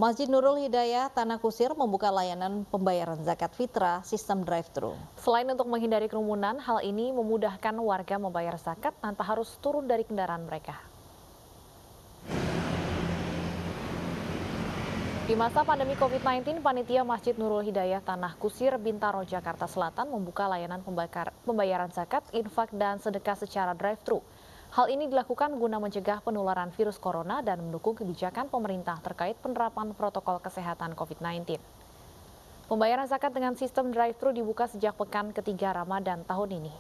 Masjid Nurul Hidayah Tanah Kusir membuka layanan pembayaran zakat fitrah sistem drive-thru. Selain untuk menghindari kerumunan, hal ini memudahkan warga membayar zakat tanpa harus turun dari kendaraan mereka. Di masa pandemi COVID-19, Panitia Masjid Nurul Hidayah Tanah Kusir, Bintaro, Jakarta Selatan membuka layanan pembayaran zakat, infak, dan sedekah secara drive-thru. Hal ini dilakukan guna mencegah penularan virus corona dan mendukung kebijakan pemerintah terkait penerapan protokol kesehatan COVID-19. Pembayaran zakat dengan sistem drive-thru dibuka sejak pekan ketiga Ramadan tahun ini.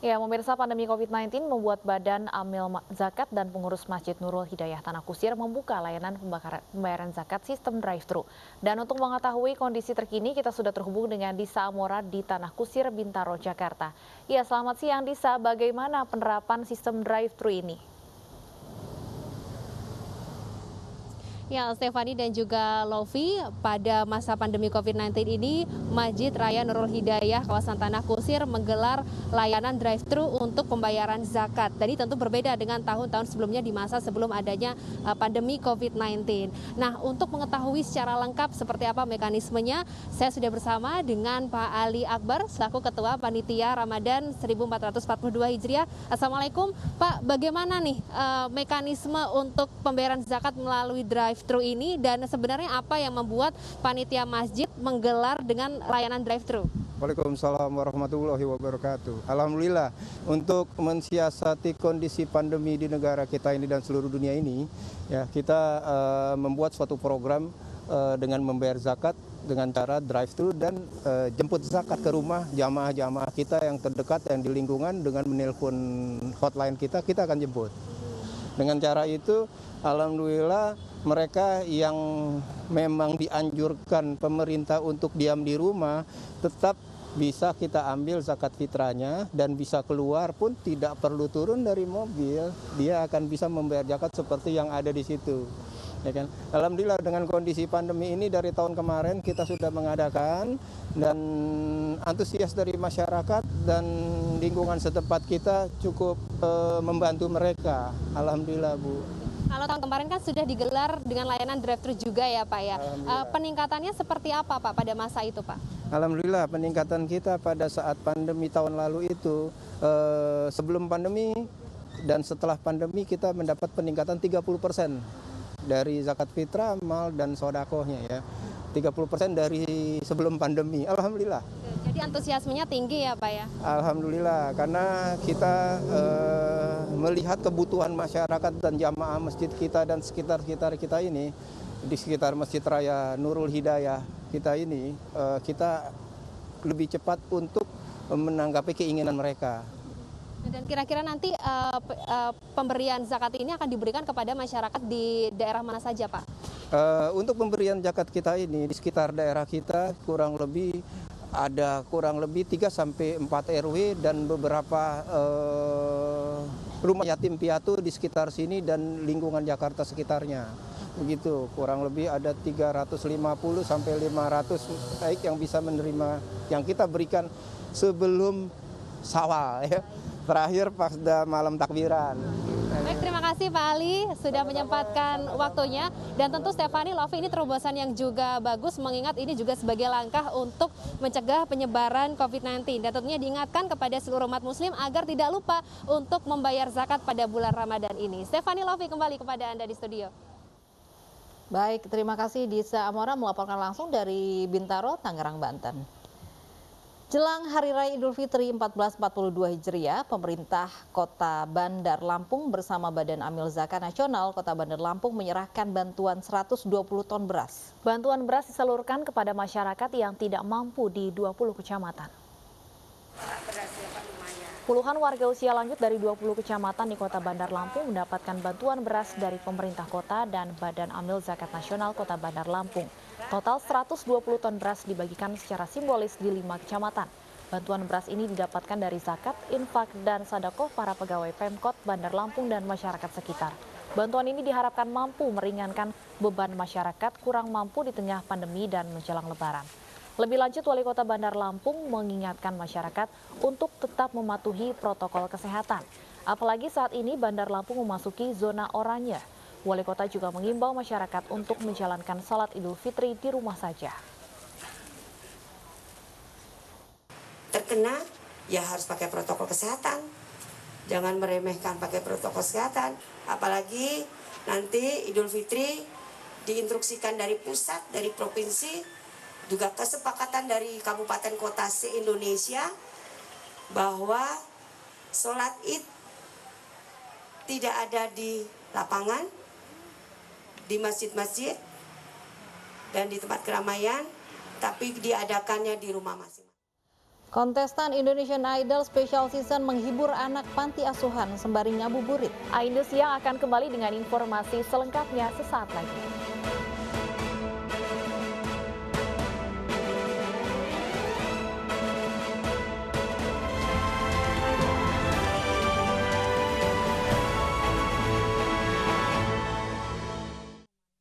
Ya, pemirsa, pandemi COVID-19 membuat Badan Amil Zakat dan pengurus Masjid Nurul Hidayah Tanah Kusir membuka layanan pembayaran zakat sistem drive-thru. Dan untuk mengetahui kondisi terkini, kita sudah terhubung dengan Disa Amora di Tanah Kusir, Bintaro, Jakarta. Ya, selamat siang Disa, bagaimana penerapan sistem drive-thru ini? Ya, Stefani dan juga Lovi, pada masa pandemi COVID-19 ini, Masjid Raya Nurul Hidayah kawasan Tanah Kusir menggelar layanan drive-thru untuk pembayaran zakat. Jadi tentu berbeda dengan tahun-tahun sebelumnya di masa sebelum adanya pandemi COVID-19. Nah, untuk mengetahui secara lengkap seperti apa mekanismenya, saya sudah bersama dengan Pak Ali Akbar selaku Ketua Panitia Ramadan 1442 Hijriah. Assalamualaikum, Pak. Bagaimana nih mekanisme untuk pembayaran zakat melalui drive-thru ini, dan sebenarnya apa yang membuat panitia masjid menggelar dengan layanan drive-thru? Waalaikumsalam warahmatullahi wabarakatuh. Alhamdulillah, untuk mensiasati kondisi pandemi di negara kita ini dan seluruh dunia ini, ya kita membuat suatu program dengan membayar zakat dengan cara drive-thru dan jemput zakat ke rumah jamaah-jamaah kita yang terdekat yang di lingkungan. Dengan menelpon hotline kita akan jemput. Dengan cara itu, alhamdulillah, mereka yang memang dianjurkan pemerintah untuk diam di rumah tetap bisa kita ambil zakat fitrahnya, dan bisa keluar pun tidak perlu turun dari mobil, dia akan bisa membayar zakat seperti yang ada di situ. Ya kan? Alhamdulillah, dengan kondisi pandemi ini dari tahun kemarin kita sudah mengadakan, dan antusias dari masyarakat dan lingkungan setempat kita cukup membantu mereka. Alhamdulillah, Bu. Kalau tahun kemarin kan sudah digelar dengan layanan drive-thru juga ya, Pak ya. Peningkatannya seperti apa, Pak, pada masa itu, Pak? Alhamdulillah, peningkatan kita pada saat pandemi tahun lalu itu, sebelum pandemi dan setelah pandemi kita mendapat peningkatan 30% dari zakat fitrah, mal, dan sodakohnya ya. 30% dari sebelum pandemi. Alhamdulillah. Jadi antusiasmenya tinggi ya, Pak ya? Alhamdulillah, karena kita melihat kebutuhan masyarakat dan jamaah masjid kita dan sekitar-sekitar kita ini, di sekitar Masjid Raya Nurul Hidayah kita ini, kita lebih cepat untuk menanggapi keinginan mereka. Dan kira-kira nanti pemberian zakat ini akan diberikan kepada masyarakat di daerah mana saja, Pak? Untuk pemberian zakat kita ini di sekitar daerah kita kurang lebih 3-4 RW dan beberapa rumah yatim piatu di sekitar sini dan lingkungan Jakarta sekitarnya. Begitu, kurang lebih ada 350 sampai 500 baik yang bisa menerima yang kita berikan sebelum Syawal ya. Terakhir pada malam takbiran. Baik, terima kasih Pak Ali sudah menyempatkan waktunya. Dan tentu Stefani, Lovi, ini terobosan yang juga bagus, mengingat ini juga sebagai langkah untuk mencegah penyebaran COVID-19. Dan tentunya diingatkan kepada seluruh umat muslim agar tidak lupa untuk membayar zakat pada bulan Ramadan ini. Stefani, Lovi, kembali kepada Anda di studio. Baik, terima kasih Disa Amora melaporkan langsung dari Bintaro, Tangerang, Banten. Jelang Hari Raya Idul Fitri 1442 Hijriah, pemerintah Kota Bandar Lampung bersama Badan Amil Zakat Nasional Kota Bandar Lampung menyerahkan bantuan 120 ton beras. Bantuan beras disalurkan kepada masyarakat yang tidak mampu di 20 kecamatan. Puluhan warga usia lanjut dari 20 kecamatan di Kota Bandar Lampung mendapatkan bantuan beras dari pemerintah kota dan Badan Amil Zakat Nasional Kota Bandar Lampung. Total 120 ton beras dibagikan secara simbolis di 5 kecamatan. Bantuan beras ini didapatkan dari zakat, infak, dan sedekah para pegawai Pemkot Bandar Lampung dan masyarakat sekitar. Bantuan ini diharapkan mampu meringankan beban masyarakat kurang mampu di tengah pandemi dan menjelang Lebaran. Lebih lanjut, Wali Kota Bandar Lampung mengingatkan masyarakat untuk tetap mematuhi protokol kesehatan. Apalagi saat ini Bandar Lampung memasuki zona oranye. Wali Kota juga mengimbau masyarakat untuk menjalankan sholat Idul Fitri di rumah saja. Terkena, ya harus pakai protokol kesehatan. Jangan meremehkan pakai protokol kesehatan. Apalagi nanti Idul Fitri diinstruksikan dari pusat, dari provinsi, juga kesepakatan dari kabupaten kota se-Indonesia bahwa sholat Id tidak ada di lapangan, di masjid-masjid, dan di tempat keramaian, tapi diadakannya di rumah masing-masing. Kontestan Indonesian Idol Special Season menghibur anak panti asuhan sembari ngabuburit. Ainus yang akan kembali dengan informasi selengkapnya sesaat lagi.